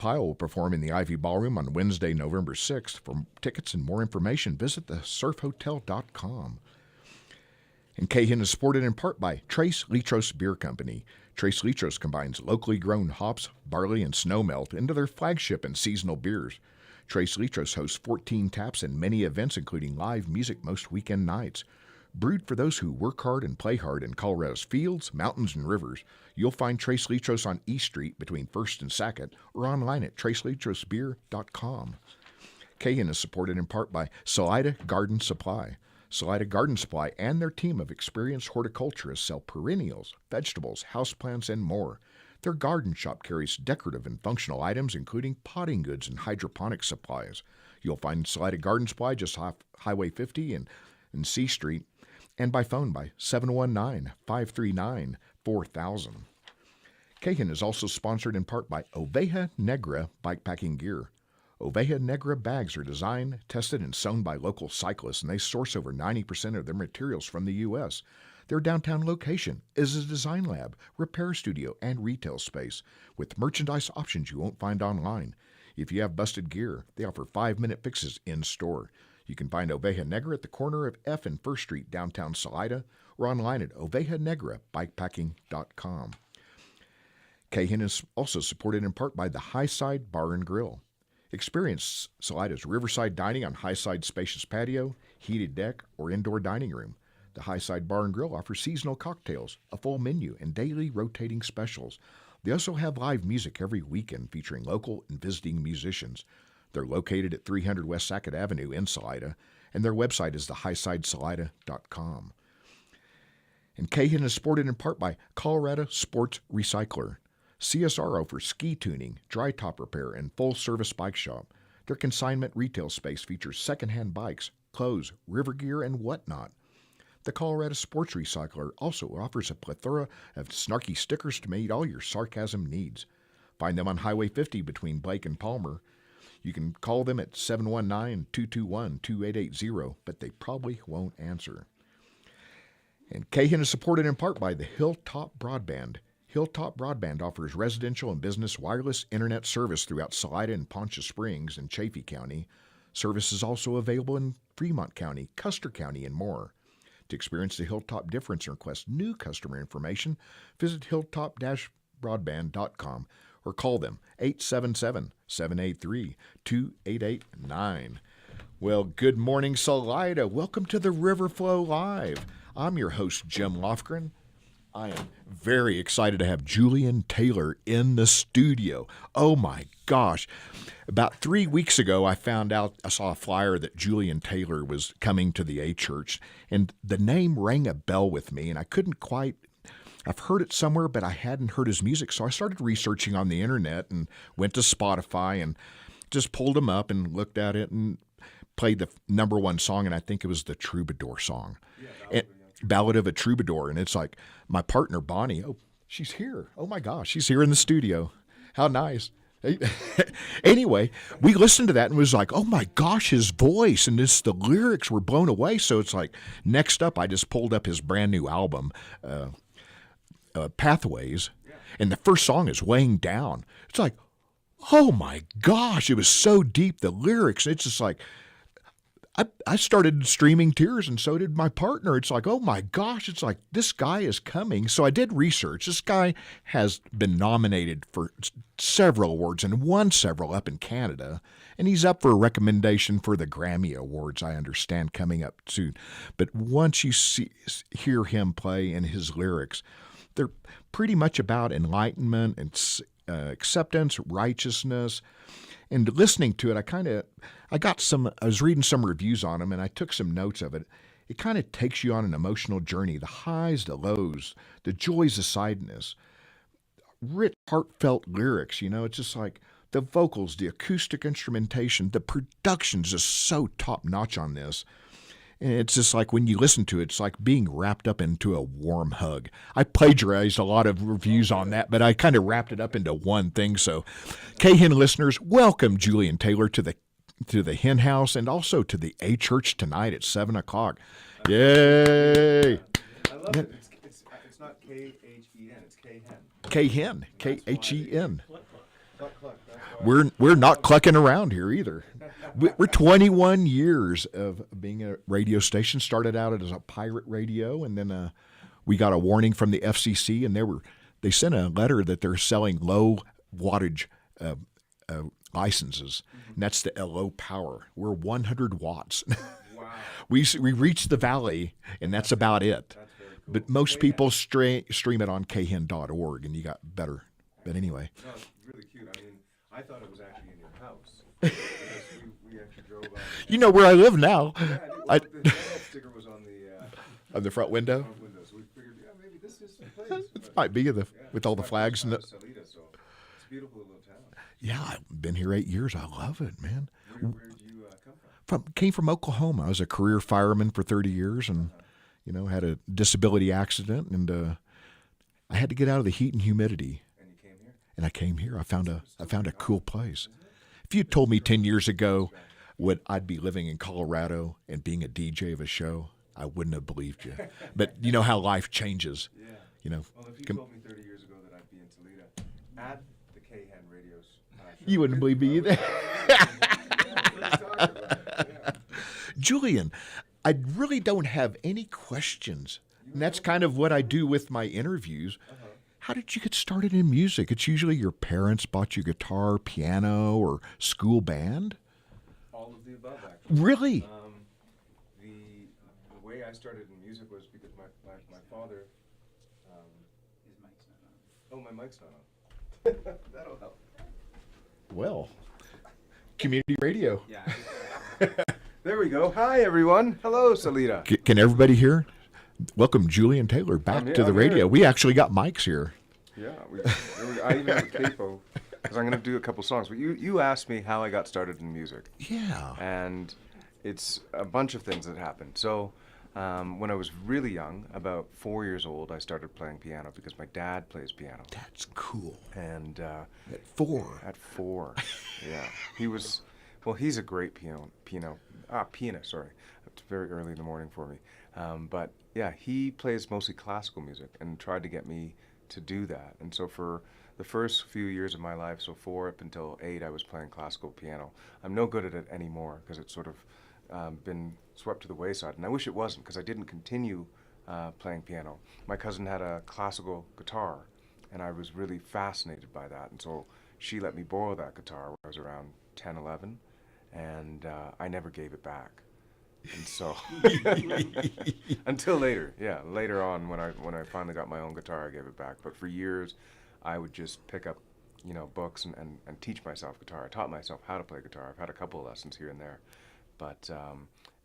Pyle will perform in the Ivy Ballroom on Wednesday, November 6th. For tickets and more information, visit thesurfhotel.com. And Cahin is supported in part by Tres Litros Beer Company. Tres Litros combines locally grown hops, barley, and snowmelt into their flagship and seasonal beers. Tres Litros hosts 14 taps and many events, including live music most weekend nights. Brewed for those who work hard and play hard in Colorado's fields, mountains, and rivers, you'll find Tres Litros on East Street between 1st and 2nd or online at treslitrosbeer.com. Cahin is supported in part by Salida Garden Supply. Salida Garden Supply and their team of experienced horticulturists sell perennials, vegetables, houseplants, and more. Their garden shop carries decorative and functional items, including potting goods and hydroponic supplies. You'll find Salida Garden Supply just off Highway 50 and C Street, and by phone by 719-539-4000. Cahin is also sponsored in part by Oveja Negra Bikepacking Gear. Oveja Negra bags are designed, tested, and sewn by local cyclists, and they source over 90% of their materials from the U.S. Their downtown location is a design lab, repair studio, and retail space with merchandise options you won't find online. If you have busted gear, they offer 5-minute fixes in-store. You can find Oveja Negra at the corner of F and 1st Street, downtown Salida, or online at ovejanegrabikepacking.com. Cahin is also supported in part by the Highside Bar and Grill. Experience Salida's riverside dining on Highside spacious patio, heated deck, or indoor dining room. The Highside Bar and Grill offers seasonal cocktails, a full menu, and daily rotating specials. They also have live music every weekend featuring local and visiting musicians. They're located at 300 West Sackett Avenue in Salida, and their website is thehighsidesalida.com. And Cahin is supported in part by Colorado Sports Recycler. CSRO for ski tuning, dry top repair, and full-service bike shop. Their consignment retail space features secondhand bikes, clothes, river gear, and whatnot. The Colorado Sports Recycler also offers a plethora of snarky stickers to meet all your sarcasm needs. Find them on Highway 50 between Blake and Palmer. You can call them at 719-221-2880, but they probably won't answer. And Cahin is supported in part by the Hilltop Broadband. Hilltop Broadband offers residential and business wireless internet service throughout Salida and Poncha Springs and Chaffee County. Service is also available in Fremont County, Custer County, and more. To experience the Hilltop difference and request new customer information, visit hilltop-broadband.com or call them 877-783-2889. Well, good morning, Salida. Welcome to the Riverflow Live. I'm your host, Jim Lofgren. I am very excited to have Julian Taylor in the studio. Oh my gosh. About 3 weeks ago, I saw a flyer that Julian Taylor was coming to the A Church, and the name rang a bell with me, and I've heard it somewhere, but I hadn't heard his music, so I started researching on the internet and went to Spotify and just pulled him up and looked at it and played the number one song, and I think it was the Troubadour song. Yeah, Ballad of a Troubadour, and it's like my partner Bonnie, she's here. Oh my gosh, she's here in the studio. How nice. Anyway, we listened to that and was like, oh my gosh, his voice and the lyrics were blown away. So it's like, next up, I just pulled up his brand new album, Pathways, and the first song is Weighing Down. It's like, oh my gosh, it was so deep, the lyrics. It's just like, I started streaming tears, and so did my partner. It's like, oh my gosh, it's like, this guy is coming. So I did research. This guy has been nominated for several awards and won several up in Canada, and he's up for a recommendation for the Grammy Awards, I understand, coming up soon. But once you hear him play and his lyrics, they're pretty much about enlightenment and acceptance, righteousness. And listening to it, I was reading some reviews on him, and I took some notes of it. It kind of takes you on an emotional journey, the highs, the lows, the joys, the sadness. Rich, heartfelt lyrics, it's just like the vocals, the acoustic instrumentation, the production's just so top-notch on this. And it's just like when you listen to it, it's like being wrapped up into a warm hug. I plagiarized a lot of reviews on that, but I kind of wrapped it up into one thing. So, Cahin listeners, welcome Julian Taylor to the Hen House and also to the A Church tonight at 7 o'clock. Yay! I love it. It's not K-H-E-N, it's K-Hen. K-Hen, K-H-E-N. Cluck, cluck. That's we're not clucking around here either. We're 21 years of being a radio station. Started out as a pirate radio, and then we got a warning from the FCC, and they sent a letter that they're selling low wattage licenses, and that's the low power. We're 100 watts. Wow. We reached the valley, and that's about it. That's very cool. But most people stream it on khen.org, and you got better. But anyway. No, it's really cute. I mean, I thought it was actually in your house. Because we actually drove up. You know where I live now. Yeah, I did. Well, the sticker was on The front window. front window, so we figured, maybe this is the place. It might be with all the it's flags and right the. outside of Salida, so it's a beautiful little town. Yeah, I've been here 8 years. I love it, man. Where did you come from? Came from Oklahoma. I was a career fireman for 30 years, and had a disability accident, and I had to get out of the heat and humidity. And you came here? And I came here. I found a cool place. If you told me 10 years ago I'd be living in Colorado and being a DJ of a show, I wouldn't have believed you. But you know how life changes. Yeah. Well, if you told me 30 years ago that I'd be in Toledo at the K-Hen Radio show, You wouldn't believe me either. Yeah. Julian, I really don't have any questions. And that's kind of what I do with my interviews. How did you get started in music? It's usually your parents bought you guitar, piano, or school band? All of the above, actually. Really? The way I started in music was because my father. His mic's not on. Oh, my mic's not on. That'll help. Well, community radio. Yeah. There we go. Hi, everyone. Hello, Salida. Can everybody hear? Welcome, Julian Taylor, back to the I'm radio. here. We actually got mics here. Yeah, I even have a capo because I'm going to do a couple songs. But you asked me how I got started in music. Yeah. And it's a bunch of things that happened. So when I was really young, about 4 years old, I started playing piano because my dad plays piano. That's cool. And At 4. at 4, yeah, he's a great pianist. Sorry, it's very early in the morning for me. But yeah, he plays mostly classical music and tried to get me to do that. And so for the first few years of my life, so 4 up until 8, I was playing classical piano. I'm no good at it anymore because it's sort of been swept to the wayside. And I wish it wasn't because I didn't continue playing piano. My cousin had a classical guitar, and I was really fascinated by that. And so she let me borrow that guitar when I was around 10, 11, and I never gave it back. And so until later on when I finally got my own guitar, I gave it back. But for years I would just pick up books and teach myself guitar. I taught myself how to play guitar. I've had a couple of lessons here and there, but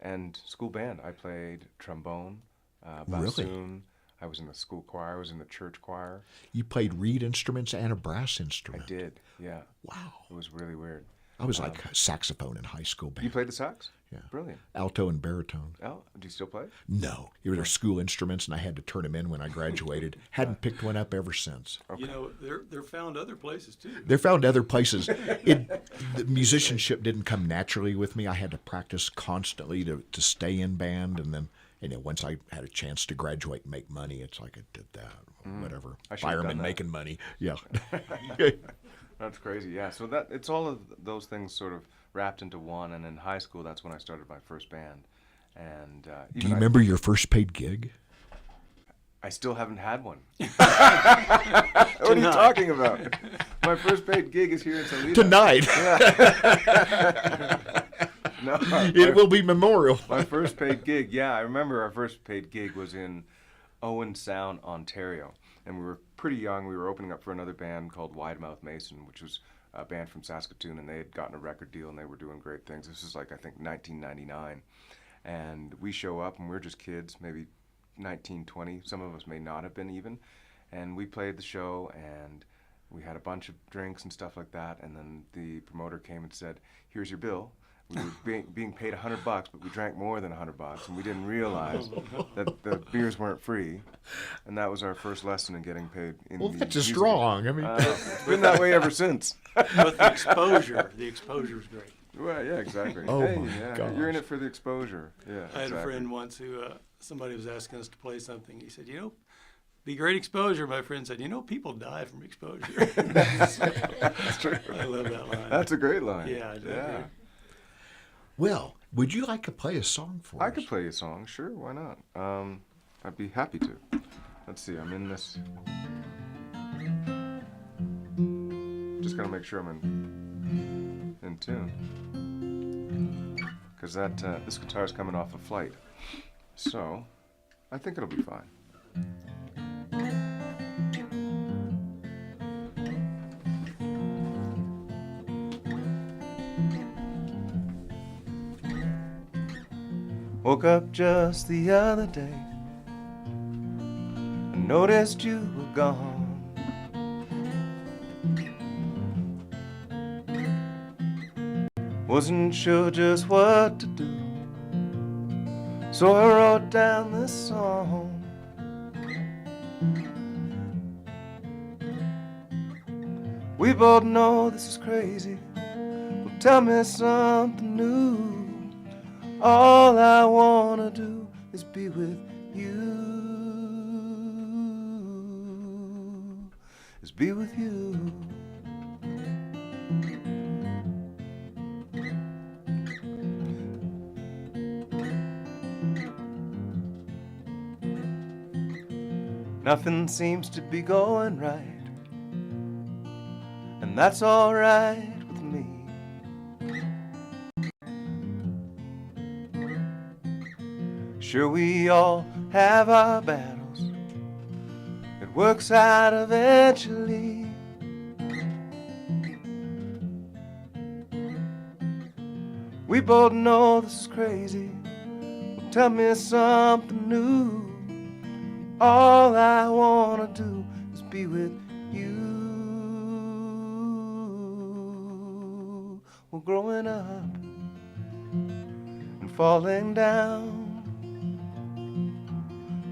and school band, I played trombone, bassoon. Really? I was in the school choir. I was in the church choir. You played reed instruments and a brass instrument. I did, yeah. Wow. It was really weird. I was like saxophone in high school band. You played the sax? Yeah. Brilliant. Alto and baritone. Oh, do you still play? No. They were school instruments, and I had to turn them in when I graduated. Hadn't picked one up ever since. You know, they're found other places too. They're found other places. The musicianship didn't come naturally with me. I had to practice constantly to stay in band, and then once I had a chance to graduate and make money, it's like I did that. Whatever. I should have done Fireman that. making money. Yeah. That's crazy, yeah. So it's all of those things sort of wrapped into one. And in high school, that's when I started my first band. And Do you remember your first paid gig? I still haven't had one. What are you talking about? My first paid gig is here in Toledo. Tonight. No, It will be memorial. my first paid gig. Yeah, I remember our first paid gig was in Owen Sound, Ontario, and we were pretty young. We were opening up for another band called Widemouth Mason, which was a band from Saskatoon, and they had gotten a record deal and they were doing great things. This is like, I think, 1999, and we show up and we're just kids, maybe 19, 20. Some of us may not have been even, and we played the show and we had a bunch of drinks and stuff like that, and then the promoter came and said, "Here's your bill." We were being paid $100, but we drank more than $100, and we didn't realize that the beers weren't free, and that was our first lesson in getting paid. Well, that's just strong. I mean, it's been that way ever since. But the exposure is great. Well, yeah, exactly. Oh hey, my yeah, gosh. you're in it for the exposure. Yeah, I had exactly. a friend once who somebody was asking us to play something. He said, Be great exposure, my friend said. You know, people die from exposure. That's true. I love that line. That's a great line. Yeah, I do. Yeah. Well, would you like to play a song for us? I could play a song, sure, why not? I'd be happy to. Let's see, I'm in this. Just gotta make sure I'm in tune. Because this guitar's coming off a flight. So, I think it'll be fine. Woke up just the other day. I noticed you were gone. Wasn't sure just what to do, so I wrote down this song. We both know this is crazy. Well, tell me something new. All I wanna do is be with you. Is be with you. Nothing seems to be going right, and that's all right with me. Sure, we all have our battles. It works out eventually. We both know this is crazy. Well, tell me something new. All I wanna do is be with you. Well, growing up and falling down,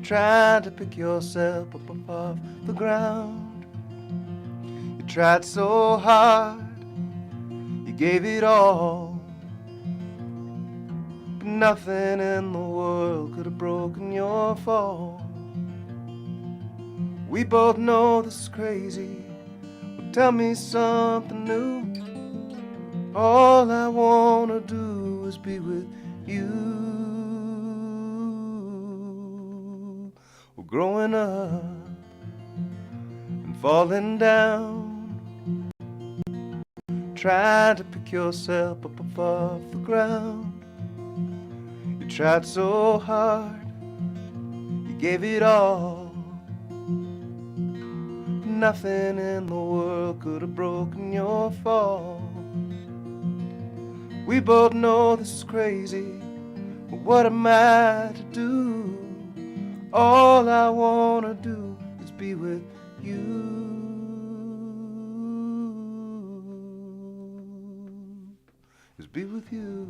trying to pick yourself up off the ground. You tried so hard, you gave it all, but nothing in the world could have broken your fall. We both know this is crazy. Well, tell me something new. All I wanna do is be with you. Well, growing up and falling down, trying to pick yourself up off the ground. You tried so hard, you gave it all. Nothing in the world could have broken your fall. We both know this is crazy, but what am I to do? All I wanna do is be with you. Is be with you.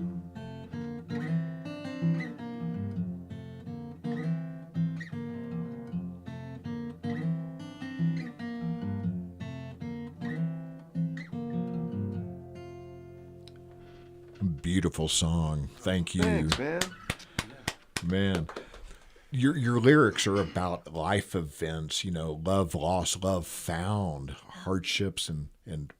Beautiful song. Thank you. Thanks, man. Man. Your lyrics are about life events, love lost, love found, hardships and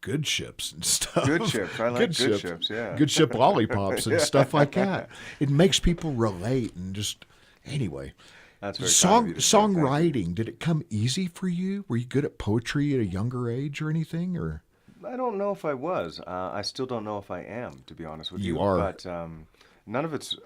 good ships and stuff. Good ships. I like good ships, yeah. Good ship lollipops and stuff like that. It makes people relate and just anyway. That's very kind of you to say. Thank you. Songwriting, did it come easy for you? Were you good at poetry at a younger age or anything, or? I don't know if I was. I still don't know if I am, to be honest with you. You are. But none of it's.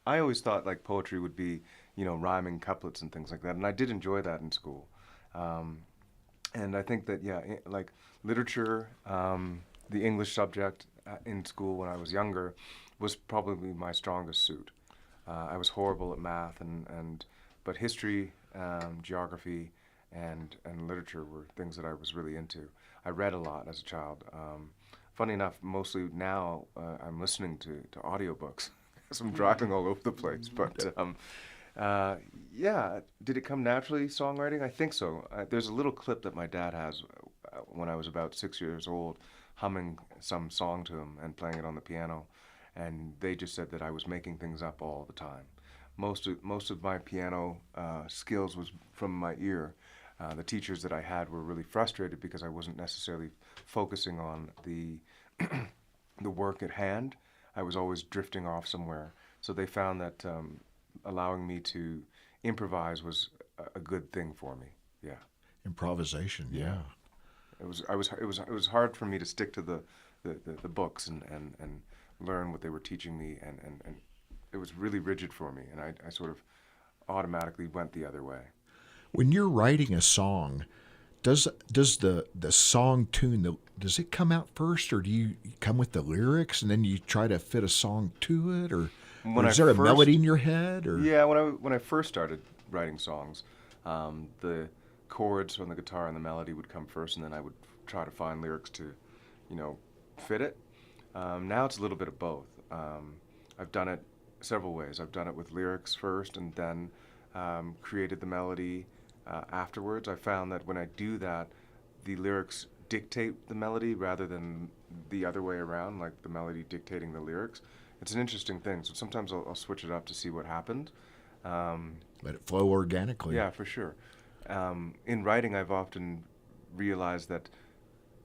I always thought like poetry would be, rhyming couplets and things like that, and I did enjoy that in school. And I think that like literature, the English subject in school when I was younger, was probably my strongest suit. I was horrible at math but history, geography, and literature were things that I was really into. I read a lot as a child. Funny enough, mostly now I'm listening to audiobooks because I'm driving all over the place. But did it come naturally, songwriting? I think so. There's a little clip that my dad has when I was about 6 years old, humming some song to him and playing it on the piano. And they just said that I was making things up all the time. most of my piano skills was from my ear. The teachers that I had were really frustrated because I wasn't necessarily focusing on the the work at hand. I was always drifting off somewhere. So they found that allowing me to improvise was a good thing for me. Yeah. Improvisation, yeah. It was hard for me to stick to the books and learn what they were teaching me, and it was really rigid for me, and I sort of automatically went the other way. When you're writing a song, does the song tune, does it come out first, or do you come with the lyrics and then you try to fit a song to it, or is there a melody in your head? Or yeah, when I first started writing songs, the chords on the guitar and the melody would come first, and then I would try to find lyrics to, fit it. Now it's a little bit of both. I've done it several ways. I've done it with lyrics first, and then created the melody afterwards. I found that when I do that, the lyrics dictate the melody rather than the other way around, like the melody dictating the lyrics. It's an interesting thing. So sometimes I'll switch it up to see what happens. let it flow organically? Yeah, for sure. In writing, I've often realized that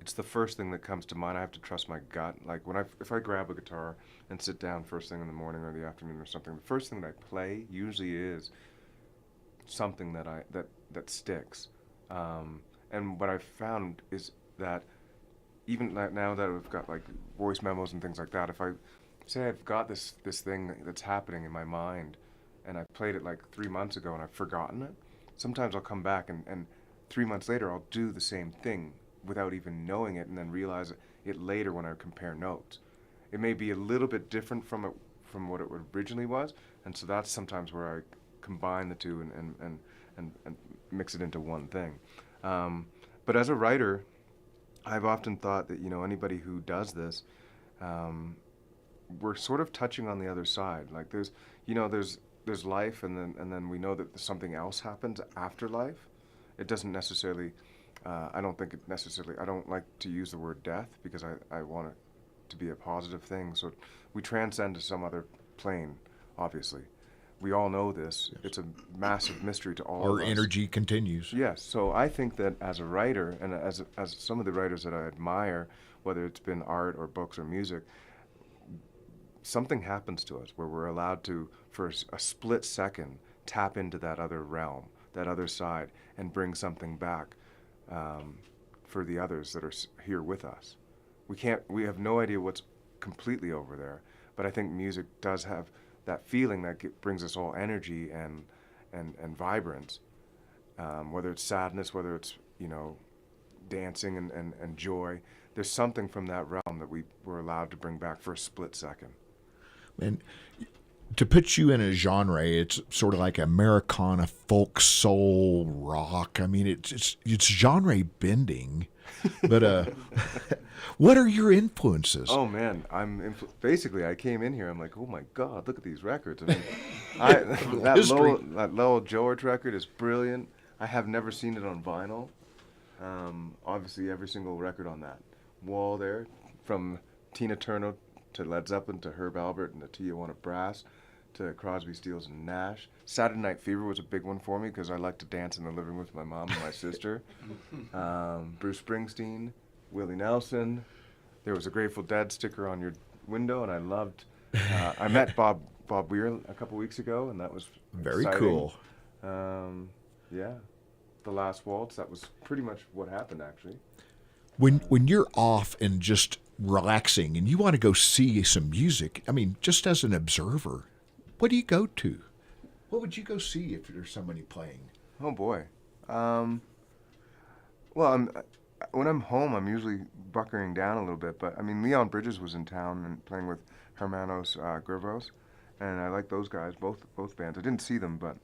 it's the first thing that comes to mind. I have to trust my gut. Like if I grab a guitar and sit down first thing in the morning or the afternoon or something, the first thing that I play usually is something that sticks. And what I've found is that even now that I've got like voice memos and things like that, if I say I've got this thing that's happening in my mind, and I played it like 3 months ago and I've forgotten it, sometimes I'll come back and 3 months later I'll do the same thing without even knowing it, and then realize it later when I compare notes. It may be a little bit different from what it originally was, and so that's sometimes where I combine the two and mix it into one thing. But as a writer, I've often thought that anybody who does this, we're sort of touching on the other side. Like there's life, and then we know that something else happens after life. It doesn't necessarily. I don't think it necessarily. I don't like to use the word death because I want it to be a positive thing. So we transcend to some other plane. Obviously, we all know this. Yes. It's a massive mystery to all of us. Our energy continues. Yes. So I think that as a writer, and as some of the writers that I admire, whether it's been art or books or music, something happens to us where we're allowed to, for a split second, tap into that other realm, that other side, and bring something back for the others that are here with us. We have no idea what's completely over there, but I think music does have that feeling that brings us all energy and vibrance, whether it's sadness, whether it's dancing and joy. There's something from that realm that we were allowed to bring back for a split second. And to put you in a genre, it's sort of like Americana, folk, soul, rock. I mean, it's genre bending. But what are your influences? Oh man, basically I came in here. I'm like, oh my God, look at these records. I mean, that Lowell George record is brilliant. I have never seen it on vinyl. Obviously, every single record on that wall there, from Tina Turner to Led Zeppelin to Herb Alpert and the Tijuana Brass to Crosby, Stills and Nash. Saturday Night Fever was a big one for me because I like to dance in the living room with my mom and my sister. Bruce Springsteen, Willie Nelson. There was a Grateful Dead sticker on your window, and I loved. I met Bob Weir a couple weeks ago, and that was very exciting. Cool. Yeah, The Last Waltz. That was pretty much what happened, actually. When you're off and just relaxing and you want to go see some music, I mean, just as an observer, what do you go to? What would you go see if there's somebody playing? Oh boy. Well, when I'm home, I'm usually bunkering down a little bit. But I mean, Leon Bridges was in town and playing with Hermanos Gervos, and I like those guys, both bands. I didn't see them, but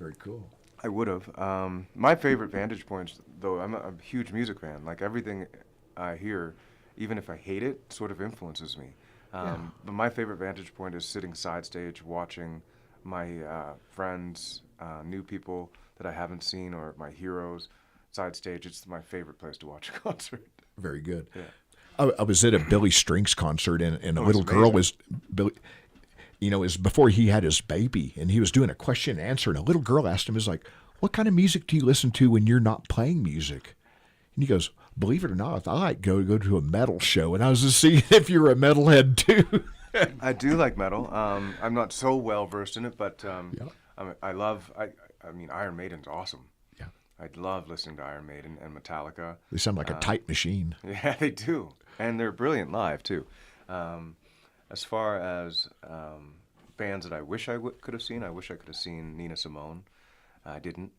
very cool. I would have. My favorite vantage points, though, I'm a huge music fan. Like everything I hear, even if I hate it, sort of influences me. But my favorite vantage point is sitting side stage, watching my friends, new people that I haven't seen, or my heroes side stage. It's my favorite place to watch a concert. Very good. Yeah. I was at a Billy Strings concert, and a little girl was Billy. is before he had his baby, and he was doing a question and answer, and a little girl asked him, is like, what kind of music do you listen to when you're not playing music? And he goes, believe it or not, I like go to a metal show. And I was just seeing if you're a metalhead too. I do like metal. I'm not so well versed in it, but I mean, Iron Maiden's awesome. Yeah. I love listening to Iron Maiden and Metallica. They sound like a tight machine. Yeah, they do. And they're brilliant live, too. As far as bands that I wish I could have seen, I wish I could have seen Nina Simone. I didn't.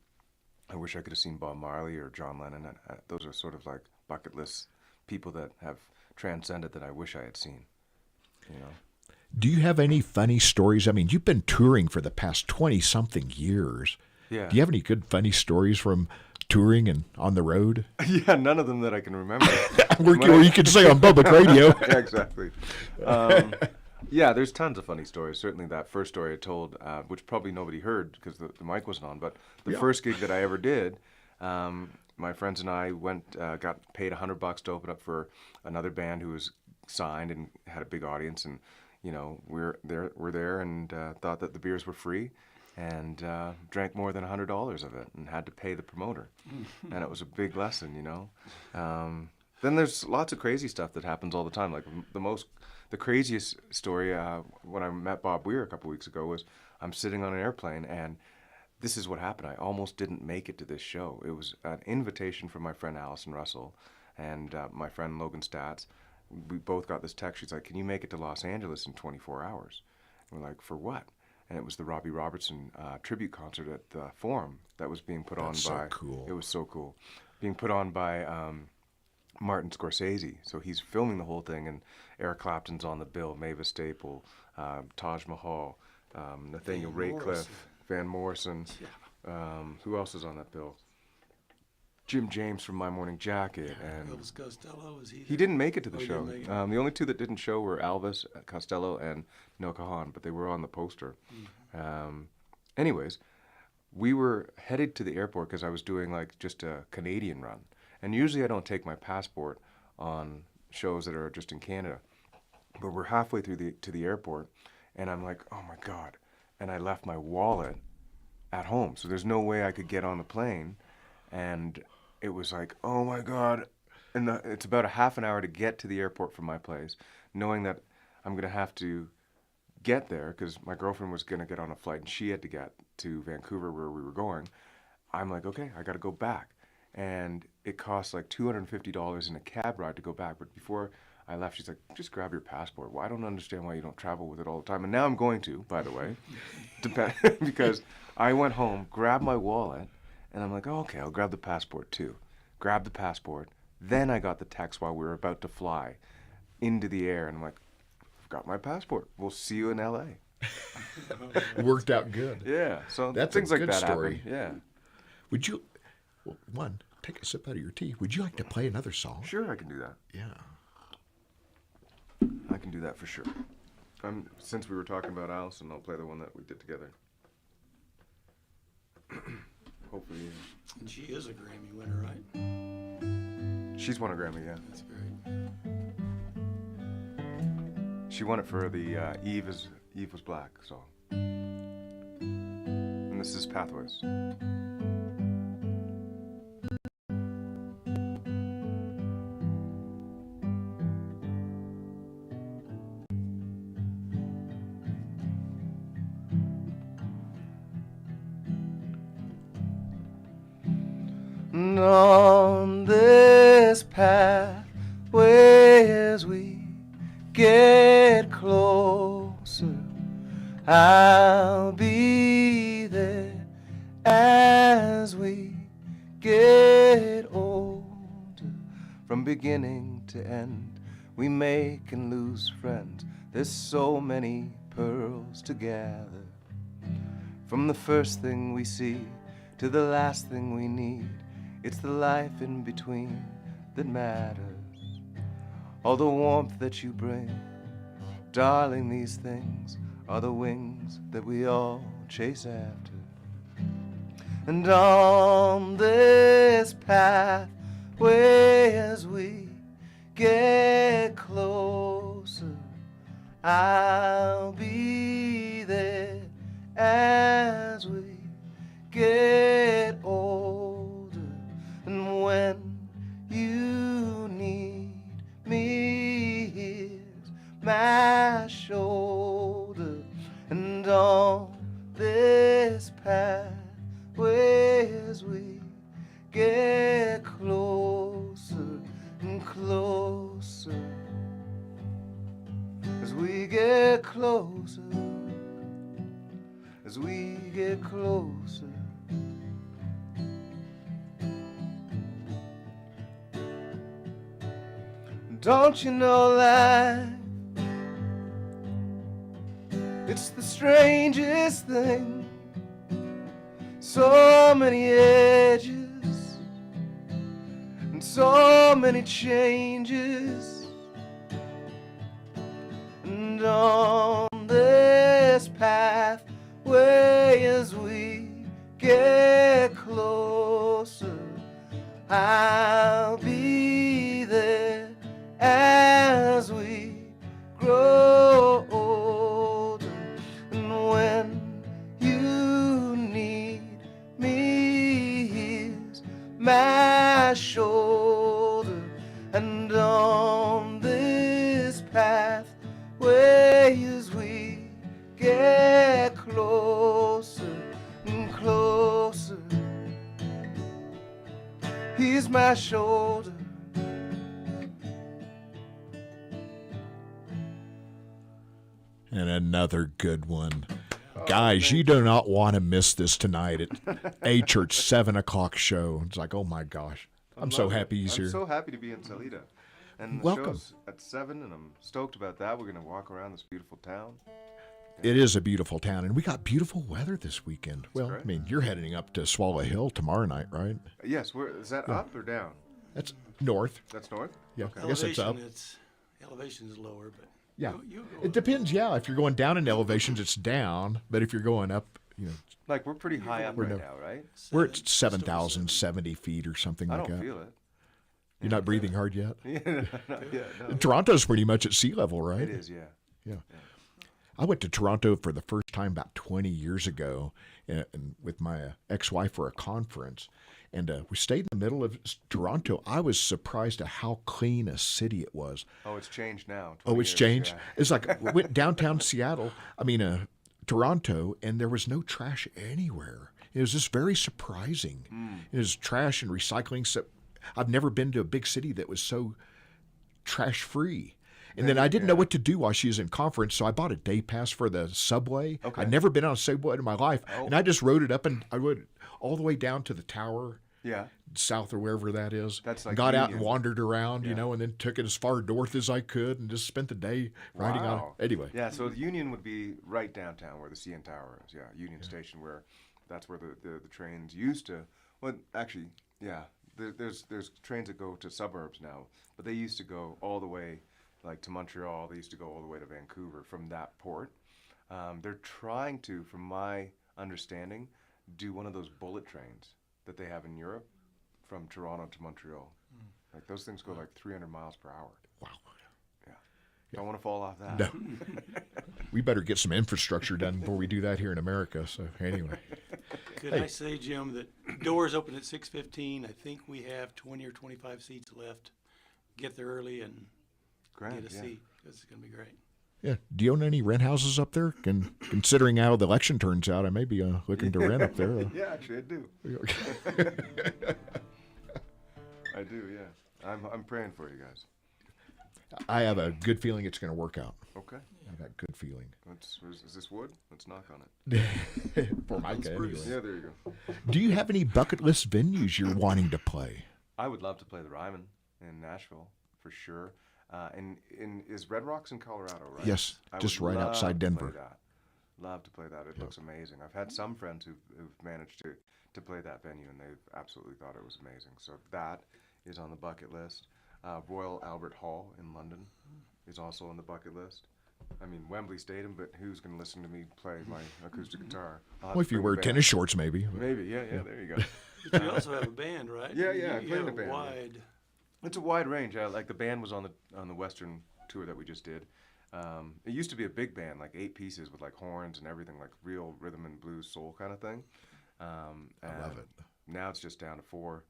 I wish I could have seen Bob Marley or John Lennon. Those are sort of like bucket list people that have transcended that I wish I had seen. Do you have any funny stories? I mean, you've been touring for the past 20-something years. Yeah. Do you have any good funny stories from touring and on the road? Yeah, none of them that I can remember. Or you could say on public radio. Yeah, exactly. Yeah, there's tons of funny stories. Certainly that first story I told, which probably nobody heard because the mic wasn't on, but the first gig that I ever did, my friends and I got paid $100 to open up for another band who was signed and had a big audience, and we're there and thought that the beers were free, and drank more than $100 of it and had to pay the promoter, and it was a big lesson, Then there's lots of crazy stuff that happens all the time. Like the craziest story when I met Bob Weir a couple weeks ago was I'm sitting on an airplane, and this is what happened. I almost didn't make it to this show. It was an invitation from my friend Allison Russell and my friend Logan Statz. We both got this text. She's like, can you make it to Los Angeles in 24 hours? And we're like, for what? And it was the Robbie Robertson tribute concert at the Forum that was being put on by... That's so cool. It was so cool. Being put on by Martin Scorsese. So he's filming the whole thing, and Eric Clapton's on the bill, Mavis Staple, Taj Mahal, Nathaniel Ratcliffe, Van Morrison. Yeah. Who else is on that bill? Jim James from My Morning Jacket. And Elvis Costello, was he there? He didn't make it to the he show. didn't make The only two that didn't show were Elvis Costello and Noah Kahan, but they were on the poster. Anyways, we were headed to the airport because I was doing like just a Canadian run. And usually I don't take my passport on shows that are just in Canada. But we're halfway through to the airport, and I'm like, oh my God. And I left my wallet at home, so there's no way I could get on the plane. And it was like, oh my God. And it's about a half an hour to get to the airport from my place, knowing that I'm going to have to get there because my girlfriend was going to get on a flight and she had to get to Vancouver where we were going. I'm like, okay, I got to go back. And it cost like $250 in a cab ride to go back. But before I left, she's like, just grab your passport. Well, I don't understand why you don't travel with it all the time. And now I'm going to, by the way, because I went home, grabbed my wallet, and I'm like, oh, okay, I'll grab the passport too. Grab the passport. Then I got the text while we were about to fly into the air. And I'm like, I've got my passport. We'll see you in L.A. Worked out good. Yeah. So That's things a like good that story. happen. Yeah. Would you, well, one, take a sip out of your tea. Would you like to play another song? Sure, I can do that. Yeah. I can do that for sure. Since we were talking about Allison, I'll play the one that we did together. Hopefully. And she is a Grammy winner, right? She's won a Grammy, yeah. That's great. She won it for the Eve Was Black song. And this is Pathways. And on this pathway as we get closer, I'll be there as we get older. From beginning to end, we make and lose friends. There's so many pearls to gather. From the first thing we see to the last thing we need, it's the life in between that matters. All the warmth that you bring, darling, these things are the wings that we all chase after. And on this pathway as we get closer, I'll be closer as we get closer. Don't you know that it's the strangest thing? So many edges and so many changes, and on this pathway as we get closer, I'll be there as we grow older. And when you need me, here's my shoulder. And on this pathway as we get closer and closer, here's my shoulder. And another good one. Guys, you do not want to miss this tonight at A Church 7 o'clock show. It's like, oh my gosh. I'm so happy he's here. I'm so happy to be in Salida. And the Welcome. show's at 7, and I'm stoked about that. We're going to walk around this beautiful town. It is a beautiful town, and we got beautiful weather this weekend. Well, great. I mean, you're heading up to Swallow Hill tomorrow night, right? Yes, is that up or down? That's north. That's north? Yeah, Okay. I guess it's up. Elevation is lower, but Yeah, you go it depends. Yeah, if you're going down in elevations, it's down. But if you're going up, Like, we're pretty high up right no- now, right? we're at 7,070 feet or something I like don't that. feel it. You're not breathing hard yet. Yeah, not yet, no. Toronto's pretty much at sea level, right? It is, yeah. Yeah. I went to Toronto for the first time about 20 years ago and with my ex-wife for a conference. And we stayed in the middle of Toronto. I was surprised at how clean a city it was. Oh, it's changed now. Oh, 20 it's years, changed? yeah. It's like we went downtown Toronto, and there was no trash anywhere. It was just very surprising. It was trash and recycling. So I've never been to a big city that was so trash-free. And then I didn't know what to do while she was in conference, so I bought a day pass for the subway. Okay. I'd never been on a subway in my life, Oh. and I just rode it up, and I rode it all the way down to the tower, Yeah. south or wherever that is. That's like got out and Union. wandered around, Yeah. and then took it as far north as I could, and just spent the day riding on Wow. it. Anyway, Yeah, so the Union would be right downtown where the CN Tower is. Yeah, Union Station, where that's where the trains used to. Well, actually, yeah, there's trains that go to suburbs now, but they used to go all the way, like to Montreal. They used to go all the way to Vancouver from that port. They're trying to, from my understanding, do one of those bullet trains that they have in Europe from Toronto to Montreal. Like those things go like 300 miles per hour. wow. Yeah. Don't want to fall off that. No. We better get some infrastructure done before we do that here in America. So anyway, Could I say, Jim, that doors open at 6:15. I think we have 20 or 25 seats left. Get there early and Grand, get a yeah. seat because it's going to be great. yeah. Do you own any rent houses up there? Considering how the election turns out, I may be looking to rent up there. Yeah, actually, I do. I do, yeah. I'm praying for you guys. I have a good feeling it's going to work out. Okay. I got a good feeling. Is this wood? Let's knock on it. For Micah, anyway. Yeah, there you go. Do you have any bucket list venues you're wanting to play? I would love to play the Ryman in Nashville, for sure. And is Red Rocks in Colorado, right? Yes, I just would right love outside to play Denver. that. Love to play that. It looks amazing. I've had some friends who've managed to play that venue, and they've absolutely thought it was amazing. So that is on the bucket list. Royal Albert Hall in London is also on the bucket list. I mean, Wembley Stadium, but who's going to listen to me play my acoustic guitar? I'll have Well, to if you bring wear a band. tennis shorts, maybe. Maybe, yeah, there you go. But you also have a band, right? Yeah, yeah, I You play in have a band, yeah. wide. It's a wide range. Like the band was on the Western tour that we just did. It used to be a big band, like 8 pieces with like horns and everything, like real rhythm and blues soul kind of thing. I love it. Now it's just down to 4: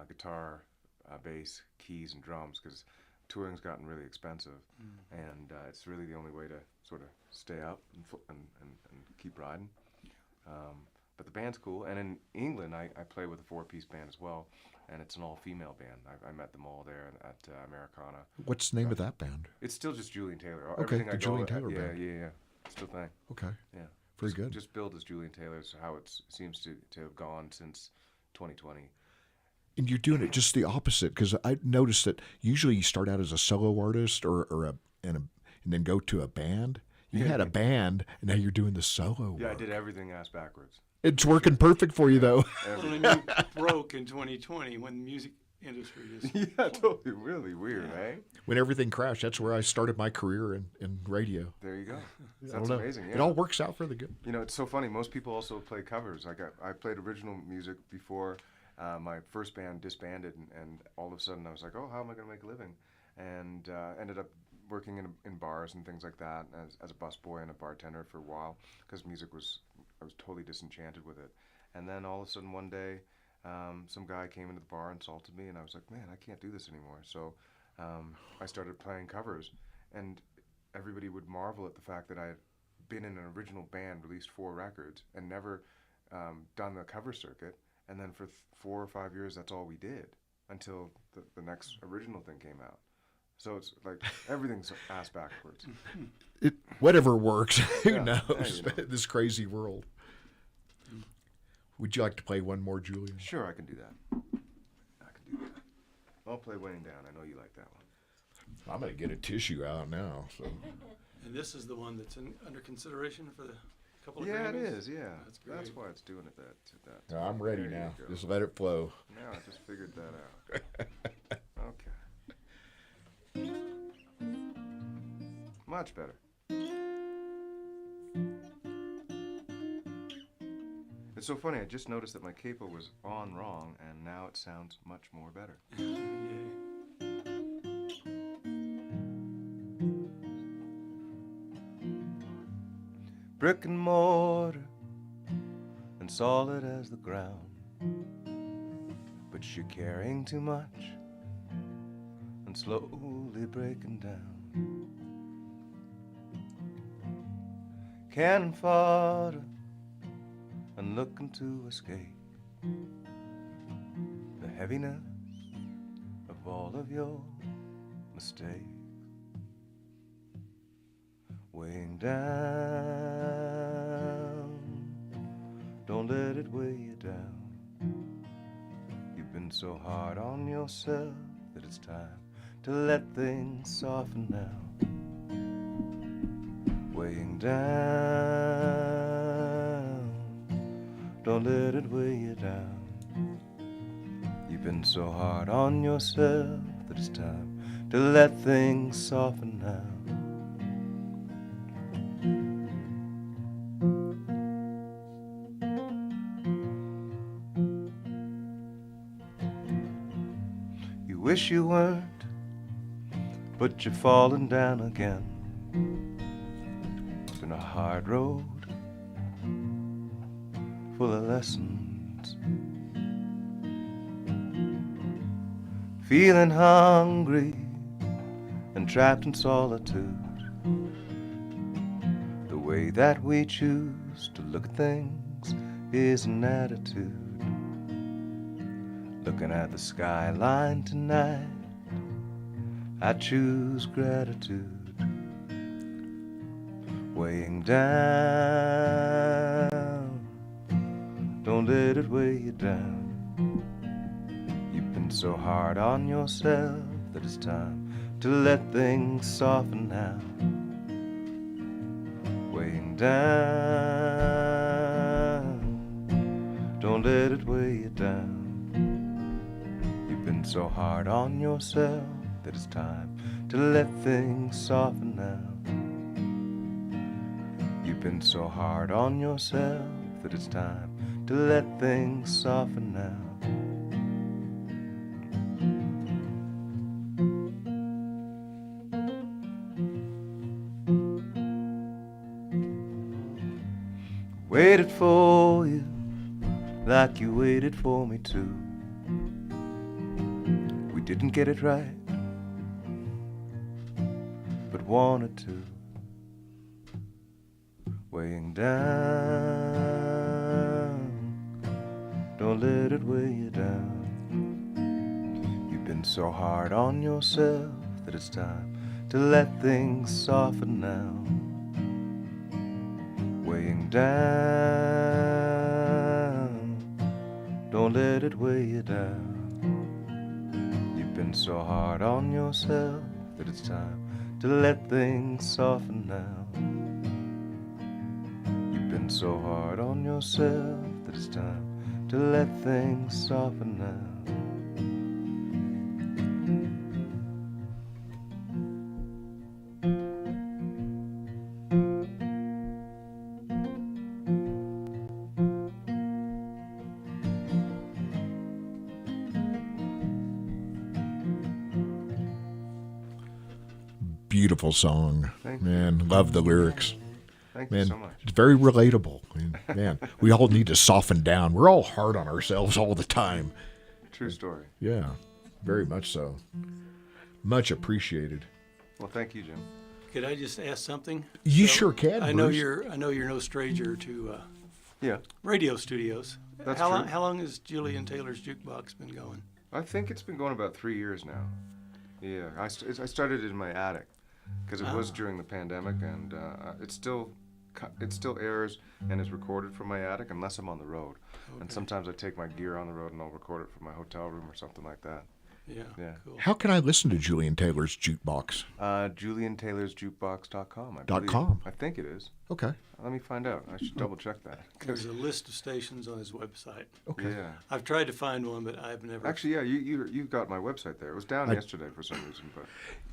guitar, bass, keys, and drums, because touring's gotten really expensive, and it's really the only way to sort of stay up and keep riding. But the band's cool, and in England I play with a 4-piece band as well, and it's an all-female band. I met them all there at Americana. What's the name of that band? It's still just Julian Taylor. Okay, Everything the I Julian go, Taylor yeah, band. Yeah. Still thing. Okay. Yeah. Very good. Just billed as Julian Taylor is how it seems to have gone since 2020. And you're doing it just the opposite, because I noticed that usually you start out as a solo artist and then go to a band. You had a band, and now you're doing the solo Yeah, work. I did everything ass backwards. It's working perfect for you, though. Well, and you broke in 2020 when the music industry just. Yeah, totally. Really weird, eh? When everything crashed, that's where I started my career in radio. There you go. I That's don't know. amazing. Yeah. It all works out for the good. You know, it's so funny. Most people also play covers. Like I played original music before my first band disbanded, and all of a sudden I was like, oh, how am I going to make a living? And ended up working in bars and things like that as a busboy and a bartender for a while, because I was totally disenchanted with it. And then all of a sudden one day, some guy came into the bar and insulted me, and I was like, man, I can't do this anymore. So I started playing covers, and everybody would marvel at the fact that I had been in an original band, released 4 records, and never done the cover circuit. And then for 4 or 5 years, that's all we did until the next original thing came out. So it's like everything's ass backwards. Whatever works. Who Yeah, knows? yeah, you know. This crazy world. Would you like to play one more, Julian? Sure, I can do that. I'll play Weighing Down. I know you like that one. I'm going to get a tissue out now. So. And this is the one that's under consideration for the couple of Yeah, it Grammys? is. Yeah, That's great. that's why it's doing it that. No, I'm ready There you now. go. Just let it flow. Now I just figured that out. Okay. Much better. It's so funny. I just noticed that my capo was on wrong, and now it sounds much more better. Yay. Brick and mortar and solid as the ground, but you're carrying too much and slowly breaking down. Cannon fodder and looking to escape the heaviness of all of your mistakes. Weighing down, don't let it weigh you down. You've been so hard on yourself that it's time to let things soften now. Weighing down, don't let it weigh you down. You've been so hard on yourself that it's time to let things soften now. You wish you weren't, but you're falling down again. It's been a hard road, full of lessons. Feeling hungry and trapped in solitude. The way that we choose to look at things is an attitude. Looking at the skyline tonight, I choose gratitude. Weighing down, don't let it weigh you down. You've been so hard on yourself that it's time to let things soften now. Weighing down, don't let it weigh you down. You've been so hard on yourself that it's time to let things soften now. You've been so hard on yourself that it's time to let things soften now. Waited for you like you waited for me too. We didn't get it right, but wanted to. Weighing down, don't let it weigh you down. You've been so hard on yourself that it's time to let things soften now. weighing down. Don't let it weigh you down. You've been so hard on yourself that it's time to let things soften now. You've been so hard on yourself that it's time to let things soften now. Beautiful song. Thank you. Man, love the lyrics. Thank you Man, so much. it's very relatable. I mean, man, we all need to soften down. We're all hard on ourselves all the time. True story. Yeah, very much so. Much appreciated. Well, thank you, Jim. Could I just ask something? You sure can, I know Bruce. you're no stranger to Yeah, radio studios. That's how true. long? How long has Julian Taylor's jukebox been going? I think it's been going about 3 years now. Yeah, I started in my attic because it was during the pandemic, and it still airs and is recorded from my attic unless I'm on the road. And Okay. sometimes I take my gear on the road and I'll record it from my hotel room or something like that. Yeah. Yeah. Cool. How can I listen to Julian Taylor's jukebox? JulianTaylorsJukebox.com. I believe. .com. I think it is. Okay. Let me find out. I should double check that. There's a list of stations on his website. Okay. Yeah. I've tried to find one, but I've never. Actually, yeah, you got my website there. It was down yesterday for some reason, but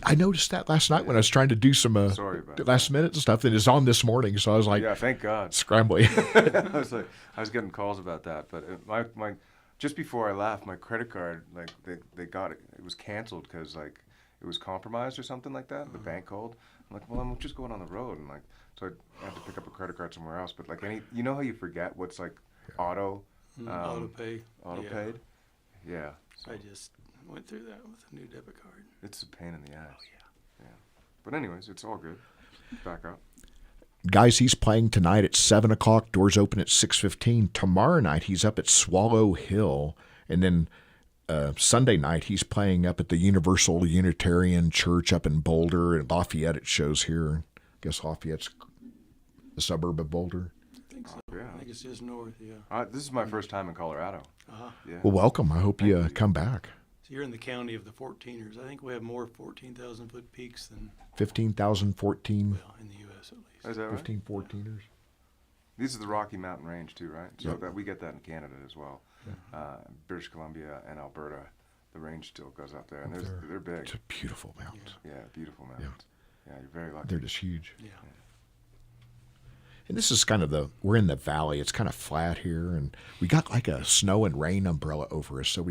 I noticed that last night when I was trying to do some Sorry about last minute stuff, and it's on this morning. So I was like yeah, thank God. scrambling. I was getting calls about that, but my just before I left, my credit card, like they got it. It was canceled because like it was compromised or something like that. The bank called. I'm like, well, I'm just going on the road, and like, so I had to pick up a credit card somewhere else. But like you know how you forget what's like auto Autopay. paid. Yeah. So I just went through that with a new debit card. it's a pain in the ass. Yeah. But anyways, it's all good. Back up. Guys, he's playing tonight at 7 o'clock. Doors open at 6:15. Tomorrow night, he's up at Swallow Hill. And then Sunday night, he's playing up at the Universal Unitarian Church up in Boulder. And Lafayette, it shows here. I guess Lafayette's a suburb of Boulder. I think so. Yeah. I think it's just north. Yeah. This is my first time in Colorado. Yeah. Well, welcome. I hope you come back. So you're in the county of the 14ers. I think we have more 14,000-foot peaks than 15,000, 14, well in the U.S. at least. Is that right? 15, 14ers. These are the Rocky Mountain Range too, right? So Yep. that we get that in Canada as well. British Columbia and Alberta, the range still goes up there, and they're big. It's a beautiful mountain. Yeah, beautiful mountains. Yeah, you're very lucky. They're just huge. Yeah. And this is kind of we're in the valley. It's kind of flat here, and we got like a snow and rain umbrella over us. So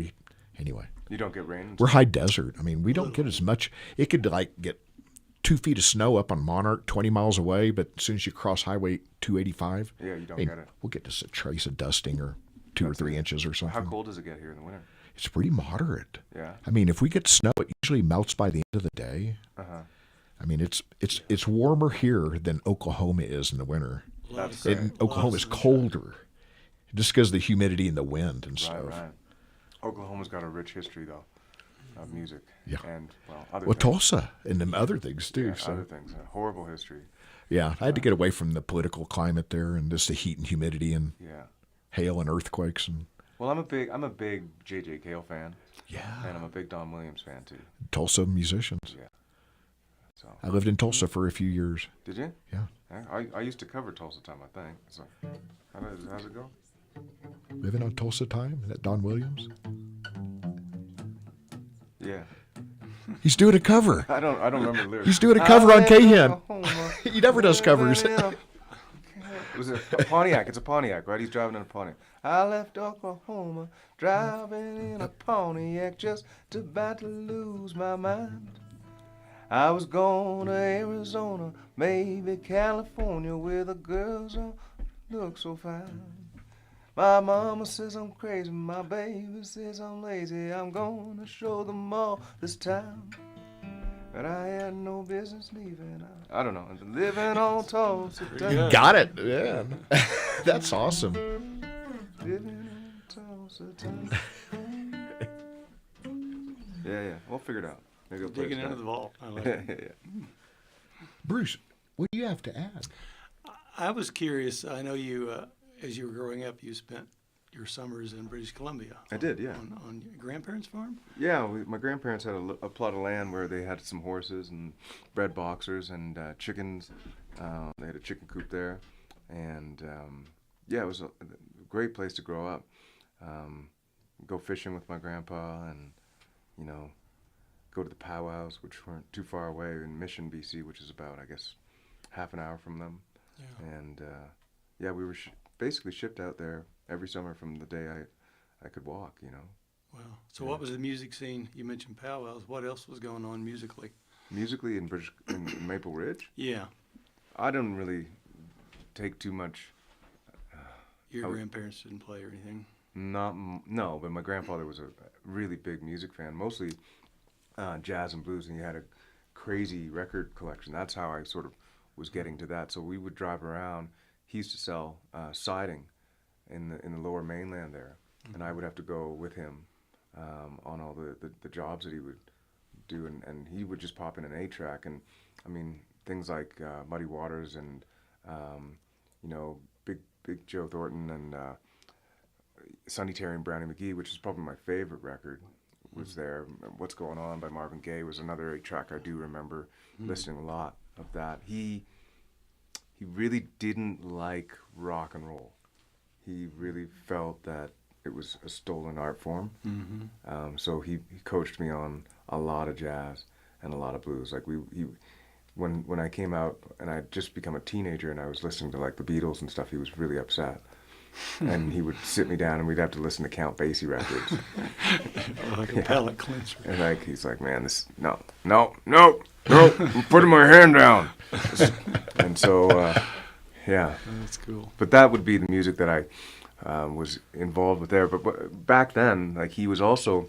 anyway, You don't get rain. we're high desert. I mean, we don't get as much. It could like get 2 feet of snow up on Monarch, 20 miles away, but as soon as you cross Highway 285, Yeah, you don't and get it. we'll get just a trace of dusting or 2 or 3 inches or something. How cold does it get here in the winter? It's pretty moderate. Yeah. I mean, if we get snow, it usually melts by the end of the day. I mean, it's warmer here than Oklahoma is in the winter. A lot of That's sun- right. And a lot of Oklahoma's sunshine. colder, just because of the humidity and the wind and Right, stuff. right. Oklahoma's got a rich history though, of music. Yeah. And other Well, things. Tulsa and them other things too. Yeah, so other things. A horrible history. yeah, I had to get away from the political climate there and just the heat and humidity and Yeah. hail and earthquakes and Well, I'm a big J.J. Cale fan, yeah, and I'm a big Don Williams fan too. Tulsa musicians. Yeah. So I lived in Tulsa for a few years. did you? Yeah, I used to cover Tulsa time, I think. So how's it go? living on Tulsa time at Don Williams. Yeah. He's doing a cover. I don't remember the lyrics. He's doing a cover on Cahan. Oklahoma. He never does covers. Was it a Pontiac? It's a Pontiac, right? He's driving in a Pontiac. I left Oklahoma, driving in a Pontiac, just about to lose my mind. I was going to Arizona, maybe California, where the girls all look so fine. My mama says I'm crazy, my baby says I'm lazy. I'm gonna show them all this time that I had no business leaving. I don't know. Living on Tulsa time. Got it. Yeah, that's awesome. Living on Tulsa time. Yeah. We'll figure it out. Maybe I'll play Digging it into the tonight. vault. I like it. Yeah. Bruce, what do you have to add? I was curious. I know you, as you were growing up, you spent your summers in British Columbia. I did, yeah. On your grandparents' farm? Yeah, my grandparents had a plot of land where they had some horses and bred boxers and chickens. They had a chicken coop there. And yeah, it was a great place to grow up. Go fishing with my grandpa and, you know, go to the powwows, which weren't too far away in Mission, BC, which is about, I guess, half an hour from them. Yeah. And yeah, we were basically shipped out there every summer from the day I could walk, you know. Wow. So what was the music scene? You mentioned powwows. What else was going on musically? Musically in Maple Ridge? Yeah. I didn't really take too much. Your grandparents didn't play or anything? No, but my grandfather was a really big music fan, mostly jazz and blues, and he had a crazy record collection. That's how I sort of was getting to that. So we would drive around. He used to sell siding in the lower mainland there, and I would have to go with him on all the jobs that he would do, and he would just pop in an 8-track, and I mean things like Muddy Waters and you know, Big Joe Thornton and Sonny Terry and Brownie McGee, which is probably my favorite record, was there. What's Going On by Marvin Gaye was another 8-track I do remember listening a lot of that. He really didn't like rock and roll. He really felt that it was a stolen art form. So he coached me on a lot of jazz and a lot of blues. Like when I came out and I'd just become a teenager and I was listening to like the Beatles and stuff, he was really upset. And he would sit me down and we'd have to listen to Count Basie records. Like a palate cleanser. And like he's like, man, this no, I'm putting my hand down. And so yeah, that's cool. but that would be the music that I was involved with there. But back then, like he was also,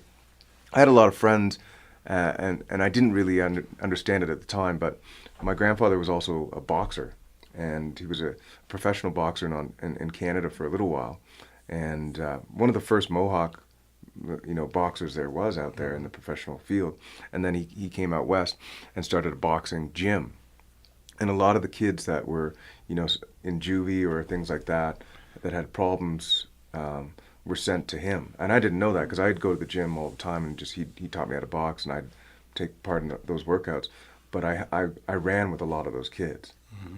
I had a lot of friends, and I didn't really understand it at the time. But my grandfather was also a boxer, and he was a professional boxer in Canada for a little while, and one of the first Mohawk, you know, boxers there was out there in the professional field. And then he came out west and started a boxing gym. And a lot of the kids that were, you know, in juvie or things like that had problems were sent to him. And I didn't know that because I'd go to the gym all the time and just he taught me how to box and I'd take part in those workouts. But I ran with a lot of those kids.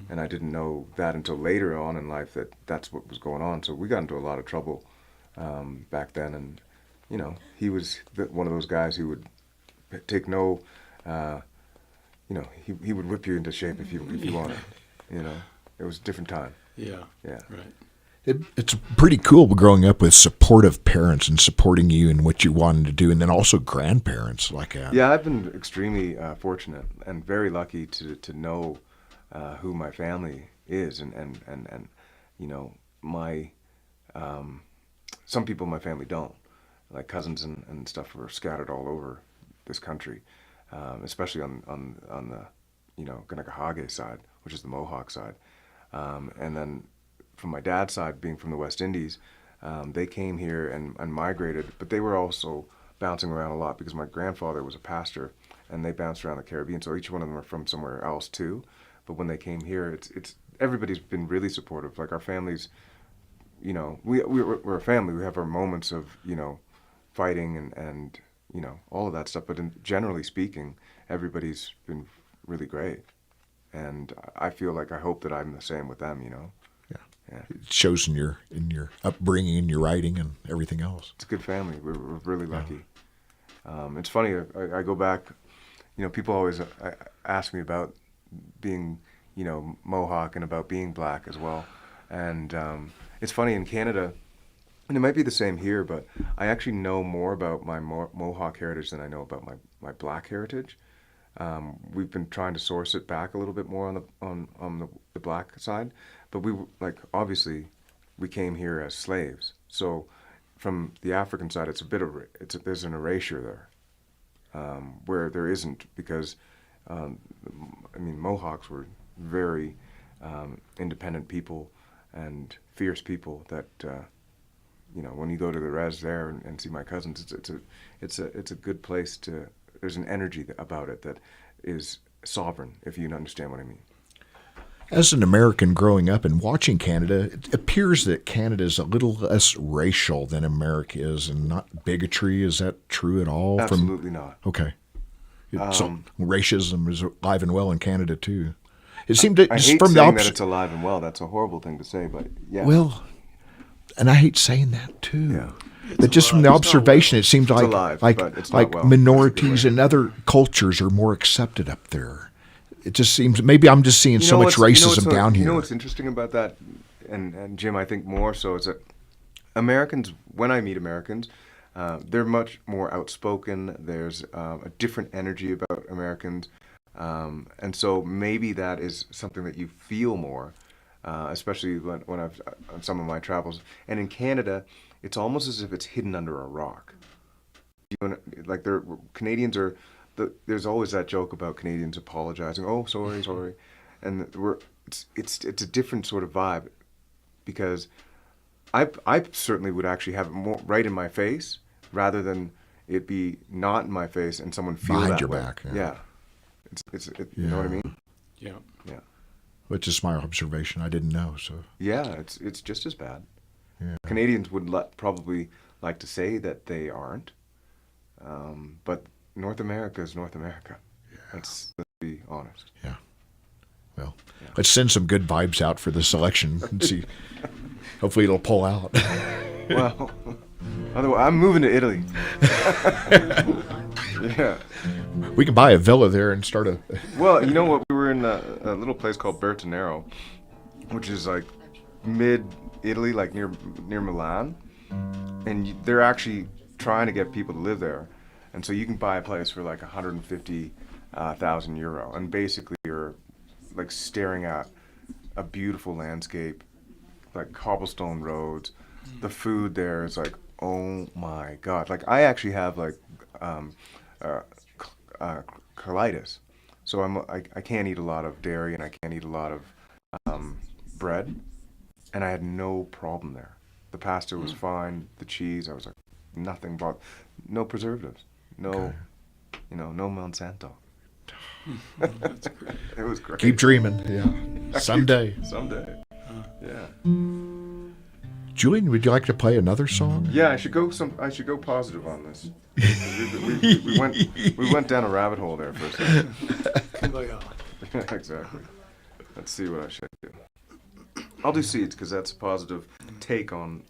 And I didn't know that until later on in life that's what was going on. So we got into a lot of trouble back then. And, you know, he was one of those guys who would take no... you know, he would whip you into shape if you wanted. You know, it was a different time. Yeah. Yeah. Right. It's pretty cool growing up with supportive parents and supporting you in what you wanted to do, and then also grandparents like that. Yeah, I've been extremely fortunate and very lucky to know who my family is, and you know, my some people in my family don't, like cousins and stuff were scattered all over this country. Especially on the, you know, Kanakahage side, which is the Mohawk side. And then from my dad's side, being from the West Indies, they came here and migrated, but they were also bouncing around a lot because my grandfather was a pastor and they bounced around the Caribbean, so each one of them are from somewhere else too. But when they came here, it's everybody's been really supportive. Like our families, you know, we're a family. We have our moments of, you know, fighting and you know, all of that stuff. But generally speaking, everybody's been really great. And I feel like I hope that I'm the same with them, you know? Yeah. It shows in your upbringing and your writing and everything else. It's a good family. We're really lucky. It's funny, I go back, you know, people always ask me about being, you know, Mohawk and about being black as well. And it's funny, in Canada, and it might be the same here, but I actually know more about my Mohawk heritage than I know about my black heritage. We've been trying to source it back a little bit more on the black side, but obviously we came here as slaves. So from the African side, there's an erasure there, where there isn't, because I mean, Mohawks were very independent people and fierce people that. You know, when you go to the res there and see my cousins, it's a good place to. There's an energy about it that is sovereign, if you understand what I mean. As an American growing up and watching Canada, it appears that Canada is a little less racial than America is, and not bigotry. Is that true at all? Absolutely not. Okay. So racism is alive and well in Canada too. It seemed that I just hate from the saying that opposite. it's alive and well. That's a horrible thing to say, but yeah. Well, and I hate saying that too. Yeah. But just from the alive. It's not observation, it seems like alive, like but it's not like well. minorities and other cultures are more accepted up there. It just seems maybe I'm just seeing so much racism down here. You know what's interesting about that, and Jim, I think more so is that Americans, when I meet Americans, they're much more outspoken. There's a different energy about Americans, and so maybe that is something that you feel more, especially when I've on some of my travels. And in Canada, it's almost as if it's hidden under a rock. Like Canadians are. There's always that joke about Canadians apologizing. Oh, sorry, and it's a different sort of vibe, because I certainly would actually have it more right in my face rather than it be not in my face and someone feel Behind that your way. back. Yeah, you know what I mean? Yeah. Yeah, Which is my observation. I didn't know. So yeah, it's just as bad. yeah. Canadians would probably like to say that they aren't, but North America is North America. Yeah. Let's be honest. Yeah. Well, let's send some good vibes out for this election and see. Hopefully, it'll pull out. Well, otherwise, I'm moving to Italy. Yeah. We can buy a villa there and start a. Well, you know what? We were in a little place called Bertinero, which is like mid-Italy, like near Milan, and they're actually trying to get people to live there. And so you can buy a place for like 150,000 euro, and basically you're like staring at a beautiful landscape, like cobblestone roads. The food there is like, oh my God! Like I actually have like colitis, so I can't eat a lot of dairy and I can't eat a lot of bread, and I had no problem there. The pasta was fine, the cheese, I was like nothing but no preservatives. No, no Monsanto. It was great. Keep dreaming. Yeah. Someday. Someday. Yeah. Julian, would you like to play another song? Yeah, I should go positive on this. We went down a rabbit hole there for a second. Exactly. Let's see what I should do. I'll do Seeds because that's a positive take on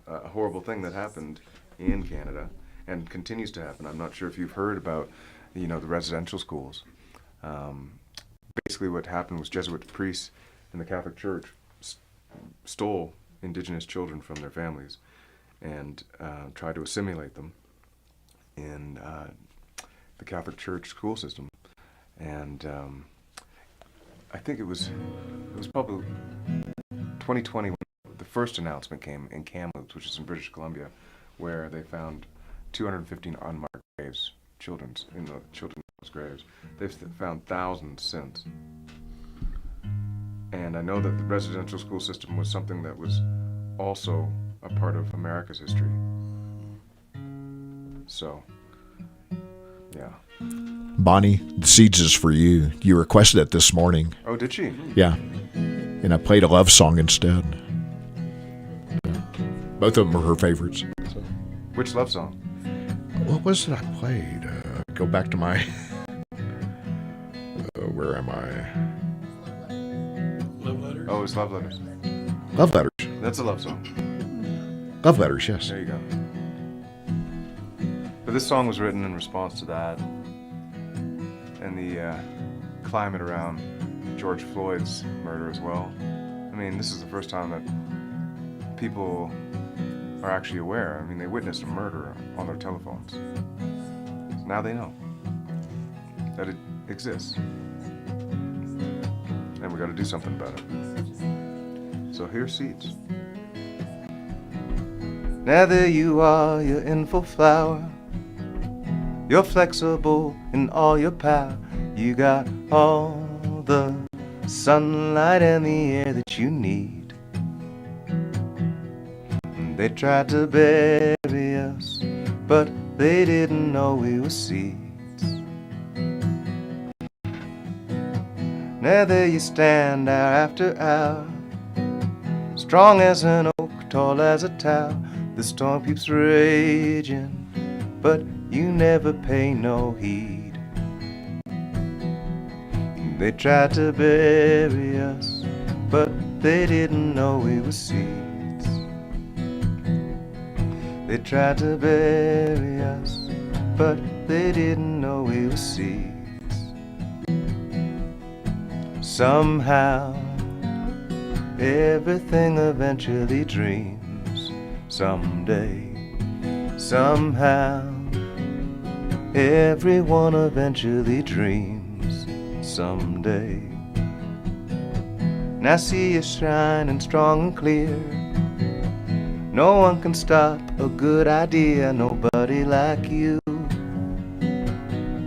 a horrible thing that happened in Canada and continues to happen. I'm not sure if you've heard about, the residential schools. Basically, what happened was Jesuit priests in the Catholic Church stole Indigenous children from their families and tried to assimilate them in the Catholic Church school system. And I think it was probably 2020 when the first announcement came in Kamloops, which is in British Columbia, where they found 215 unmarked graves, children's graves. They've found thousands since. And I know that the residential school system was something that was also a part of America's history. So, yeah. Bonnie, the Seeds is for you. You requested it this morning. Oh, did she? Yeah. And I played a love song instead. Both of them were her favorites. So. Which love song? What was it I played? Go back to my... where am I? Love letters? Oh, it's Love Letters. Love Letters. That's a love song. Love Letters, yes. There you go. But this song was written in response to that and the climate around George Floyd's murder as well. I mean, this is the first time that people are actually aware. I mean, they witnessed a murder on their telephones. Now they know that it exists. And we got to do something about it. So here's Seeds. Now there you are, you're in full flower. You're flexible in all your power. You got all the sunlight and the air that you need. They tried to bury us, but they didn't know we were seeds. Now there you stand hour after hour, strong as an oak, tall as a tower. The storm keeps raging, but you never pay no heed. They tried to bury us, but they didn't know we were seeds. They tried to bury us, but they didn't know we were seeds. Somehow, everything eventually dreams. Someday, somehow, everyone eventually dreams. Someday. Now see you shining strong and clear. No one can stop a good idea. Nobody like you.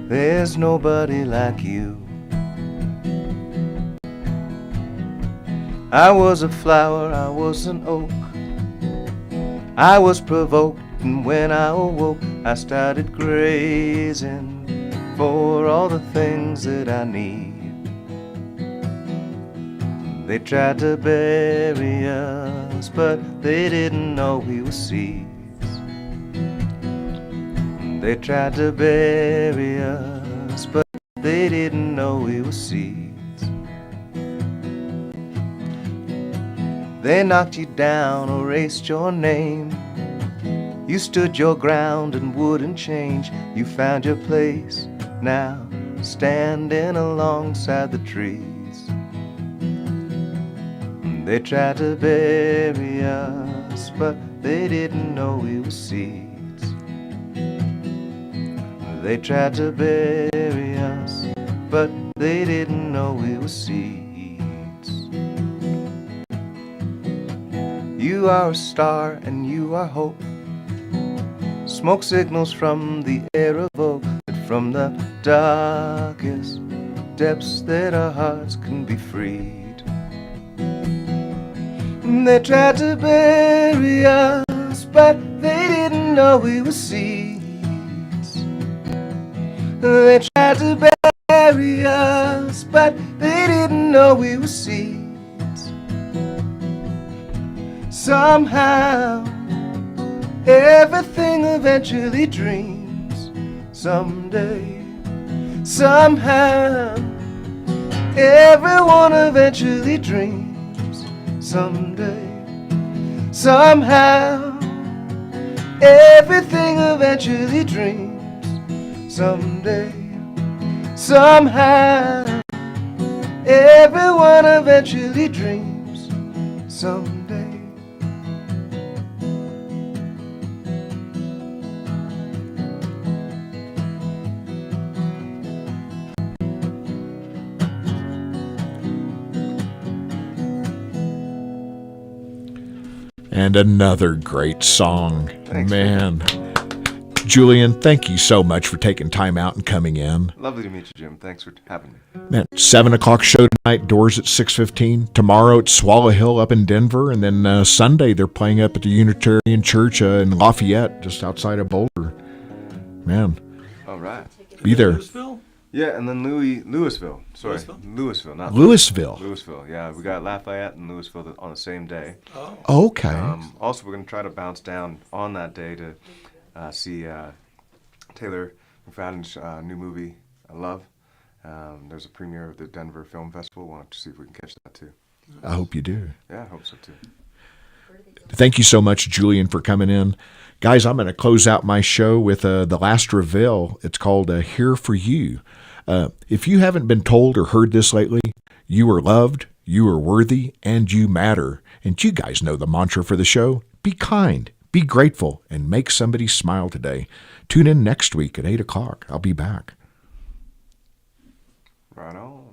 There's nobody like you. I was a flower, I was an oak. I was provoked, and when I awoke, I started grazing for all the things that I need. They tried to bury us, but they didn't know we were seeds. They tried to bury us, but they didn't know we were seeds. They knocked you down, erased your name. You stood your ground and wouldn't change. You found your place, now standing alongside the trees. They tried to bury us, but they didn't know we were seeds. They tried to bury us, but they didn't know we were seeds. You are a star and you are hope. Smoke signals from the air of oak, that from the darkest depths that our hearts can be freed. They tried to bury us, but they didn't know we were seeds. They tried to bury us, but they didn't know we were seeds. Somehow, everything eventually dreams. Someday, somehow, everyone eventually dreams. Someday, somehow, everything eventually dreams. Someday, somehow, everyone eventually dreams. Someday. And another great song. Thanks, Man. Julian, thank you so much for taking time out and coming in. Lovely to meet you, Jim. Thanks for having me. Man, 7 o'clock show tonight, doors at 6:15. Tomorrow at Swallow Hill up in Denver. And then Sunday they're playing up at the Unitarian Church in Lafayette, just outside of Boulder. Man, All right. be there. Louisville? Yeah, and then Louisville. Sorry, Louisville? Louisville, not Louisville. Louisville. Yeah, we got Lafayette and Louisville on the same day. Oh. Okay. Also, we're going to try to bounce down on that day to see Taylor McFadden's new movie, Love. There's a premiere of the Denver Film Festival. We'll have to see if we can catch that too. I hope you do. Yeah, I hope so too. Thank you so much, Julian, for coming in. Guys, I'm going to close out my show with the last reveal. It's called Here For You. If you haven't been told or heard this lately, you are loved, you are worthy, and you matter. And you guys know the mantra for the show. Be kind, be grateful, and make somebody smile today. Tune in next week at 8 o'clock. I'll be back. Right on.